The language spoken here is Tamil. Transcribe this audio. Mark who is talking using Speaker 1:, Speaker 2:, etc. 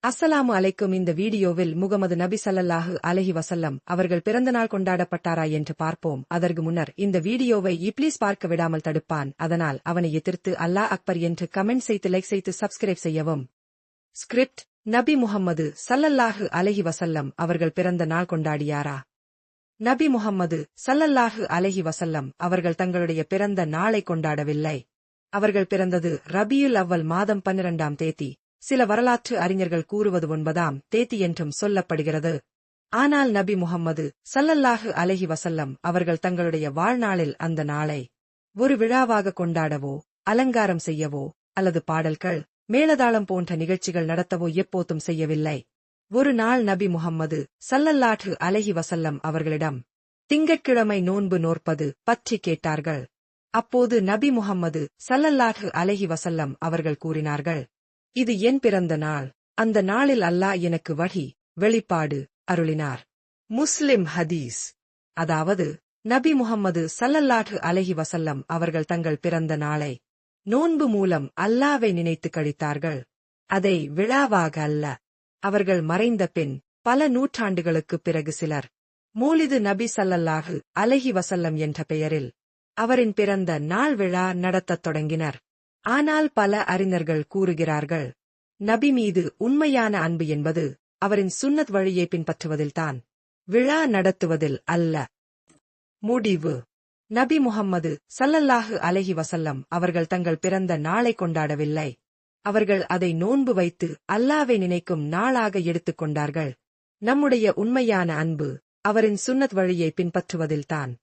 Speaker 1: அஸ்ஸலாமு அலைக்கும். இந்த வீடியோவில் முகமது நபி ஸல்லல்லாஹு அலைஹி வஸல்லம் அவர்கள் பிறந்தநாள் கொண்டாடப்பட்டாரா என்று பார்ப்போம். அதற்கு முன்னர் இந்த வீடியோவை இப்ளீஸ் பார்க்க விடாமல் தடுப்பான். அதனால் அவனை எதிர்த்து அல்லாஹ் அக்பர் என்று கமெண்ட் செய்து லைக் செய்து சப்ஸ்கிரைப் செய்யவும். ஸ்கிரிப்ட்: நபி முஹம்மது ஸல்லல்லாஹு அலைஹி வஸல்லம் அவர்கள் பிறந்த நாள் கொண்டாடியாரா? நபி முஹம்மது ஸல்லல்லாஹு அலைஹி வஸல்லம் அவர்கள் தங்களுடைய பிறந்த நாளை கொண்டாடவில்லை. அவர்கள் பிறந்தது ரபியுல் அவ்வல் மாதம் 12ஆம் தேதி. சில வரலாற்று அறிஞர்கள் கூறுவது 9ஆம் தேதி என்றும் சொல்லப்படுகிறது. ஆனால் நபி முஹம்மது ஸல்லல்லாஹு அலைஹி வஸல்லம் அவர்கள் தங்களுடைய வாழ்நாளில் அந்த நாளை ஒரு விழாவாக கொண்டாடவோ, அலங்காரம் செய்யவோ அல்லது பாடல்கள், மேளதாளம் போன்ற நிகழ்ச்சிகள் நடத்தவோ எப்போதும் செய்யவில்லை. ஒரு நாள் நபி முஹம்மது ஸல்லல்லாஹு அலைஹி வஸல்லம் அவர்களிடம் திங்கட்கிழமை நோன்பு நோற்பது பற்றி கேட்டார்கள். அப்போது நபி முஹம்மது ஸல்லல்லாஹு அலைஹி வஸல்லம் அவர்கள் கூறினார்கள், இது என் பிறந்த நாள். அந்த நாளில் அல்லாஹ் எனக்கு வஹி, வெளிப்பாடு அருளினார். முஸ்லிம் ஹதீஸ். அதாவது நபி முஹம்மது ஸல்லல்லாஹு அலைஹி வஸல்லம் அவர்கள் தங்கள் பிறந்த நாளை நோன்பு மூலம் அல்லாஹ்வை நினைத்து கழித்தார்கள். அதை விழாவாக அல்ல. அவர்கள் மறைந்த பின் பல நூற்றாண்டுகளுக்குப் பிறகு சிலர் மௌலிது நபி ஸல்லல்லாஹு அலைஹி வஸல்லம் என்ற பெயரில் அவரின் பிறந்த நாள் விழா நடத்தத் தொடங்கினர். ஆனால் பல அறிஞர்கள் கூறுகிறார்கள், நபி மீது உண்மையான அன்பு என்பது அவரின் சுன்னத் வழியை பின்பற்றுவதில்தான், விழா நடத்துவதில் அல்ல. முடிவு: நபி முஹம்மது ஸல்லல்லாஹு அலைஹி வஸல்லம் அவர்கள் தங்கள் பிறந்த நாளை கொண்டாடவில்லை. அவர்கள் அதை நோன்பு வைத்து அல்லாஹ்வை நினைக்கும் நாளாக எடுத்துக் கொண்டார்கள். நம்முடைய உண்மையான அன்பு அவரின் சுன்னத் வழியை பின்பற்றுவதில்தான்.